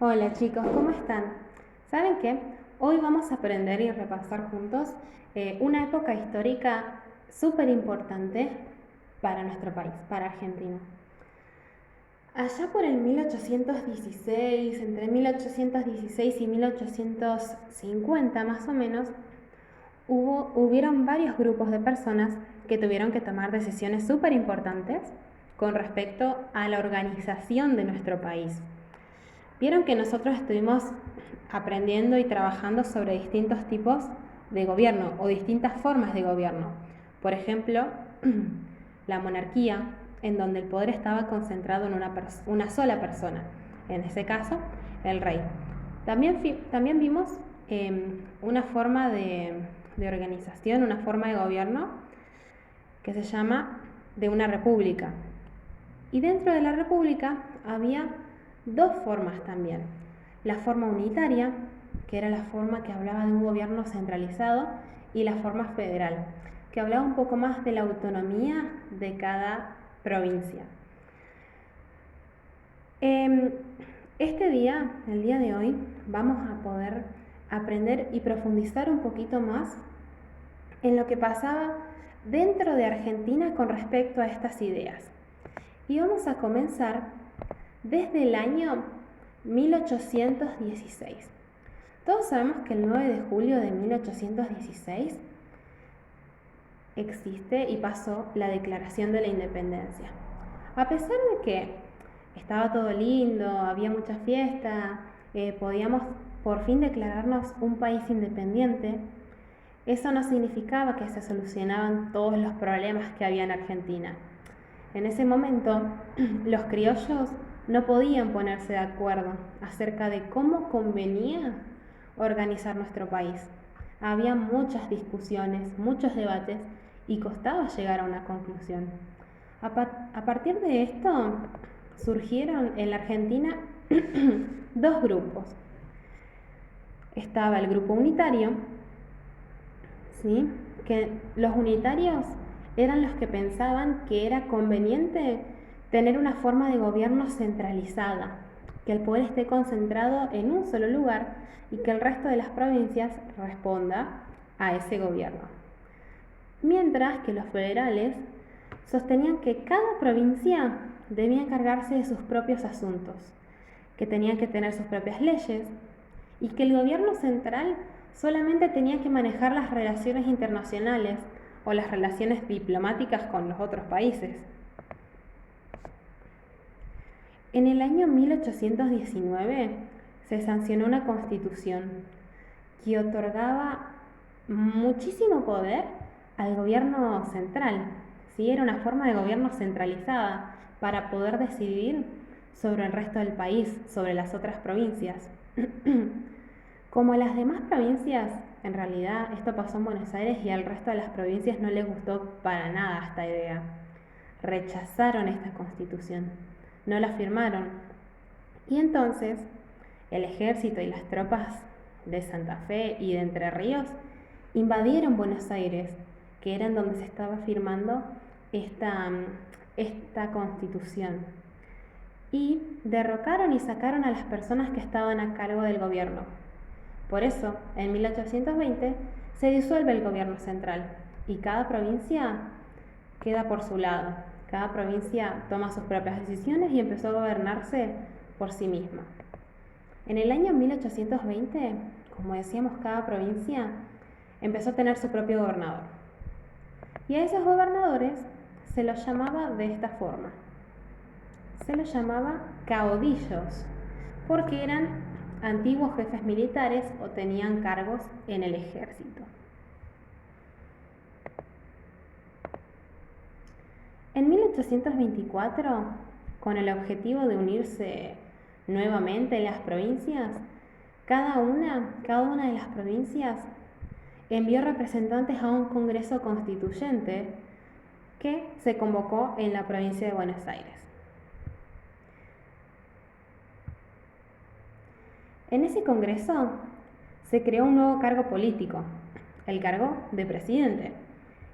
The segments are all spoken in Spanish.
Hola chicos, ¿cómo están? ¿Saben qué? Hoy vamos a aprender y repasar juntos una época histórica súper importante para nuestro país, para Argentina. Allá por el 1816, entre 1816 y 1850 más o menos, hubieron varios grupos de personas que tuvieron que tomar decisiones súper importantes con respecto a la organización de nuestro país. Vieron que nosotros estuvimos aprendiendo y trabajando sobre distintos tipos de gobierno o distintas formas de gobierno. Por ejemplo, la monarquía, en donde el poder estaba concentrado en una sola persona, en ese caso, el rey. También vimos una forma de organización, una forma de gobierno que se llama de una república. Y dentro de la república había dos formas también. La forma unitaria, que era la forma que hablaba de un gobierno centralizado, y la forma federal, que hablaba un poco más de la autonomía de cada provincia. Este día, el día de hoy, vamos a poder aprender y profundizar un poquito más en lo que pasaba dentro de Argentina con respecto a estas ideas. Y vamos a comenzar desde el año 1816. Todos sabemos que el 9 de julio de 1816 existe y pasó la Declaración de la Independencia. A pesar de que estaba todo lindo, había mucha fiesta, podíamos por fin declararnos un país independiente, eso no significaba que se solucionaban todos los problemas que había en Argentina. En ese momento, los criollos no podían ponerse de acuerdo acerca de cómo convenía organizar nuestro país. Había muchas discusiones, muchos debates y costaba llegar a una conclusión. A partir de esto surgieron en la Argentina dos grupos. Estaba el grupo unitario, ¿sí? Que los unitarios eran los que pensaban que era conveniente tener una forma de gobierno centralizada, que el poder esté concentrado en un solo lugar y que el resto de las provincias responda a ese gobierno. Mientras que los federales sostenían que cada provincia debía encargarse de sus propios asuntos, que tenían que tener sus propias leyes y que el gobierno central solamente tenía que manejar las relaciones internacionales o las relaciones diplomáticas con los otros países. En el año 1819 se sancionó una constitución que otorgaba muchísimo poder al gobierno central. ¿Sí? Era una forma de gobierno centralizada para poder decidir sobre el resto del país, sobre las otras provincias. Como a las demás provincias, en realidad esto pasó en Buenos Aires y al resto de las provincias no les gustó para nada esta idea. Rechazaron esta constitución, no la firmaron. Y entonces el ejército y las tropas de Santa Fe y de Entre Ríos invadieron Buenos Aires, que era en donde se estaba firmando esta constitución. Y derrocaron y sacaron a las personas que estaban a cargo del gobierno. Por eso, en 1820 se disuelve el gobierno central y cada provincia queda por su lado. Cada provincia toma sus propias decisiones y empezó a gobernarse por sí misma. En el año 1820, como decíamos, cada provincia empezó a tener su propio gobernador. Y a esos gobernadores se los llamaba de esta forma. Se los llamaba caudillos, porque eran antiguos jefes militares o tenían cargos en el ejército. En 1824, con el objetivo de unirse nuevamente las provincias, cada una de las provincias envió representantes a un congreso constituyente que se convocó en la provincia de Buenos Aires. En ese congreso se creó un nuevo cargo político, el cargo de presidente.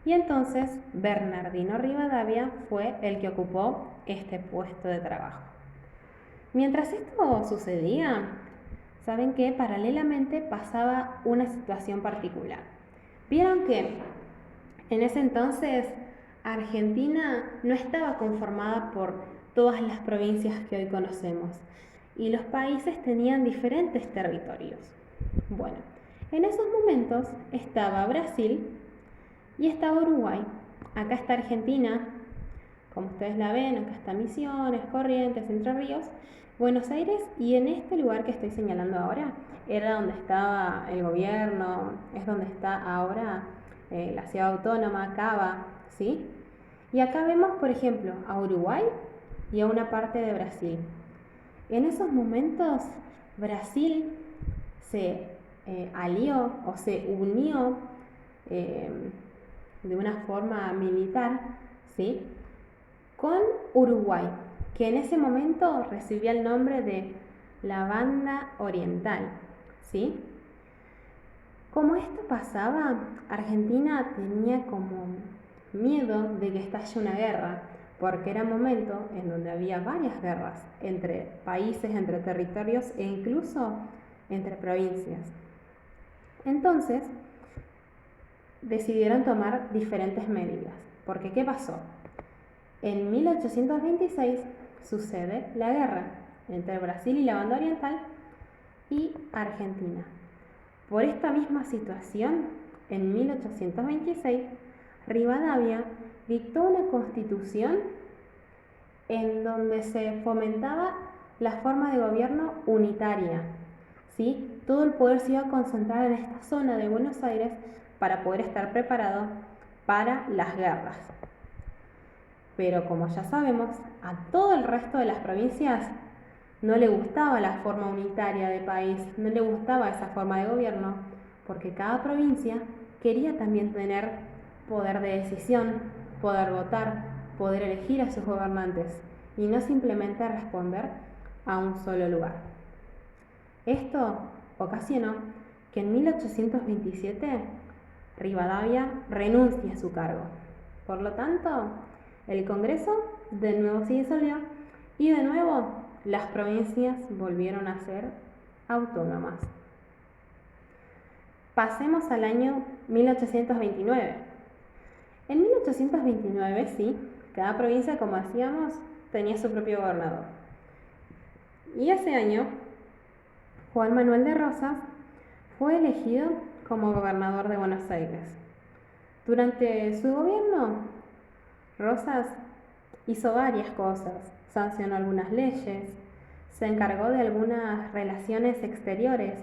Y entonces Bernardino Rivadavia fue el que ocupó este puesto de trabajo. Mientras esto sucedía, saben que paralelamente pasaba una situación particular. Vieron que en ese entonces Argentina no estaba conformada por todas las provincias que hoy conocemos y los países tenían diferentes territorios. Bueno, en esos momentos estaba Brasil y estaba Uruguay. Acá está Argentina, como ustedes la ven, acá está Misiones, Corrientes, Entre Ríos, Buenos Aires, y en este lugar que estoy señalando ahora era donde estaba el gobierno, es donde está ahora la ciudad autónoma, Cava, ¿sí? Y acá vemos, por ejemplo, a Uruguay y a una parte de Brasil. En esos momentos, Brasil se alió o se unió de una forma militar, ¿sí?, con Uruguay, que en ese momento recibía el nombre de la Banda Oriental, ¿sí? Como esto pasaba, Argentina tenía como miedo de que estalle una guerra, porque era un momento en donde había varias guerras entre países, entre territorios e incluso entre provincias. Entonces, decidieron tomar diferentes medidas, porque ¿qué pasó? En 1826 sucede la guerra entre Brasil y la Banda Oriental y Argentina. Por esta misma situación, en 1826, Rivadavia dictó una constitución en donde se fomentaba la forma de gobierno unitaria, ¿sí? Todo el poder se iba a concentrar en esta zona de Buenos Aires para poder estar preparado para las guerras. Pero como ya sabemos, a todo el resto de las provincias no le gustaba la forma unitaria de país, no le gustaba esa forma de gobierno, porque cada provincia quería también tener poder de decisión, poder votar, poder elegir a sus gobernantes y no simplemente responder a un solo lugar. Esto ocasionó que en 1827 Rivadavia renuncie a su cargo. Por lo tanto, el Congreso de nuevo se disolvió y de nuevo las provincias volvieron a ser autónomas. Pasemos al año 1829. En 1829, sí, cada provincia, como decíamos, tenía su propio gobernador. Y ese año, Juan Manuel de Rosas fue elegido como gobernador de Buenos Aires. Durante su gobierno, Rosas hizo varias cosas, sancionó algunas leyes, se encargó de algunas relaciones exteriores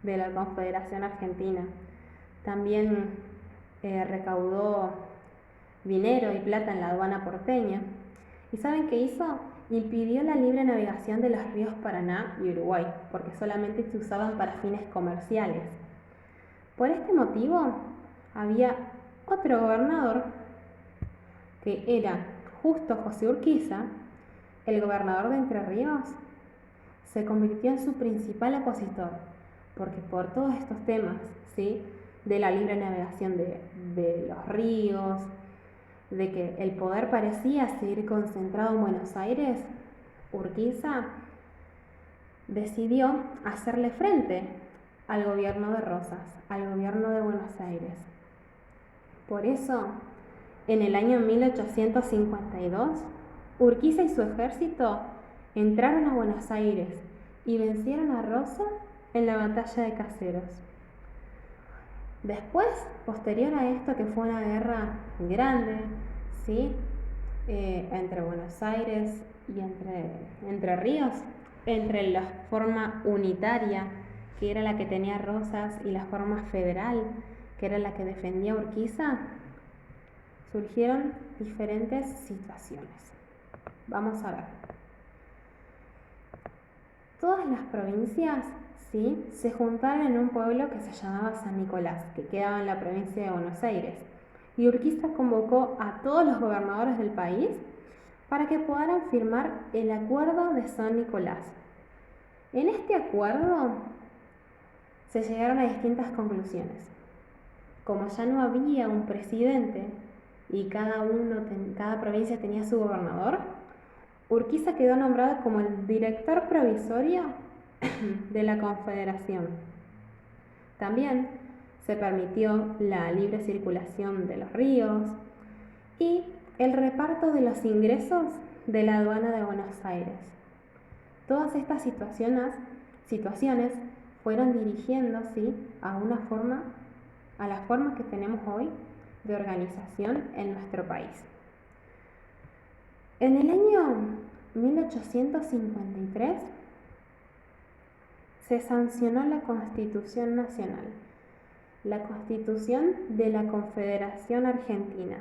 de la Confederación Argentina. También recaudó dinero y plata en la aduana porteña. ¿Y saben qué hizo? Impidió la libre navegación de los ríos Paraná y Uruguay, porque solamente se usaban para fines comerciales. Por este motivo, había otro gobernador que era Justo José Urquiza, el gobernador de Entre Ríos, se convirtió en su principal opositor, porque por todos estos temas, ¿sí?, de la libre navegación de los ríos, de que el poder parecía seguir concentrado en Buenos Aires, Urquiza decidió hacerle frente al gobierno de Rosas, al gobierno de Buenos Aires. Por eso, en el año 1852, Urquiza y su ejército entraron a Buenos Aires y vencieron a Rosas en la batalla de Caseros. Después, posterior a esto, que fue una guerra grande, ¿sí?, entre Buenos Aires y Entre Ríos, entre la forma unitaria, que era la que tenía Rosas, y la forma federal, que era la que defendía Urquiza, surgieron diferentes situaciones. Vamos a ver. Todas las provincias, ¿sí?, se juntaron en un pueblo que se llamaba San Nicolás, que quedaba en la provincia de Buenos Aires. Y Urquiza convocó a todos los gobernadores del país para que puedan firmar el Acuerdo de San Nicolás. En este acuerdo se llegaron a distintas conclusiones. Como ya no había un presidente y cada provincia tenía su gobernador, Urquiza quedó nombrado como el director provisorio de la Confederación. También se permitió la libre circulación de los ríos y el reparto de los ingresos de la aduana de Buenos Aires. Todas estas situaciones fueron dirigiendo, ¿sí?, a la forma que tenemos hoy de organización en nuestro país. En el año 1853 se sancionó la Constitución Nacional, la Constitución de la Confederación Argentina.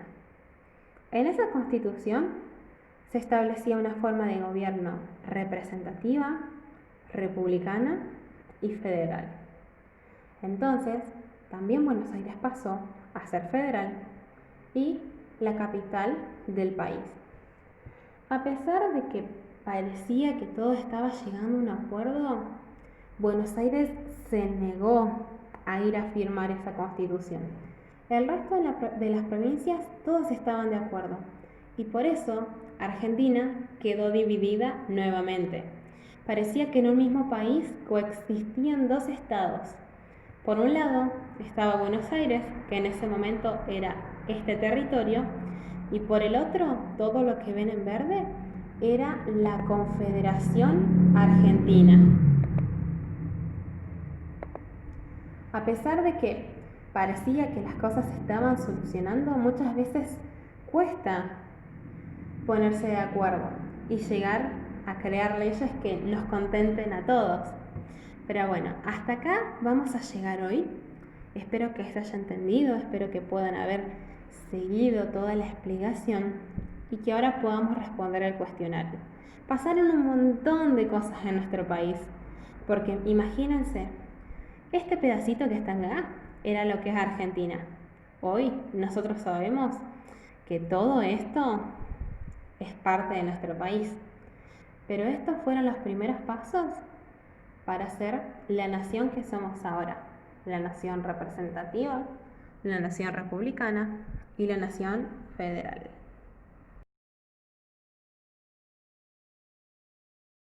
En esa Constitución se establecía una forma de gobierno representativa, republicana y federal. Entonces, también Buenos Aires pasó a ser federal y la capital del país. A pesar de que parecía que todo estaba llegando a un acuerdo, Buenos Aires se negó a ir a firmar esa constitución. El resto de las provincias todos estaban de acuerdo y por eso Argentina quedó dividida nuevamente. Parecía que en un mismo país coexistían dos estados. Por un lado estaba Buenos Aires, que en ese momento era este territorio, y por el otro, todo lo que ven en verde, era la Confederación Argentina. A pesar de que parecía que las cosas se estaban solucionando, muchas veces cuesta ponerse de acuerdo y llegar a crear leyes que nos contenten a todos. Pero bueno, hasta acá vamos a llegar hoy. Espero que se haya entendido, espero que puedan haber seguido toda la explicación y que ahora podamos responder al cuestionario. Pasaron un montón de cosas en nuestro país, porque imagínense, este pedacito que está acá era lo que es Argentina. Hoy nosotros sabemos que todo esto es parte de nuestro país, pero estos fueron los primeros pasos para ser la nación que somos ahora, la nación representativa, la nación republicana y la nación federal.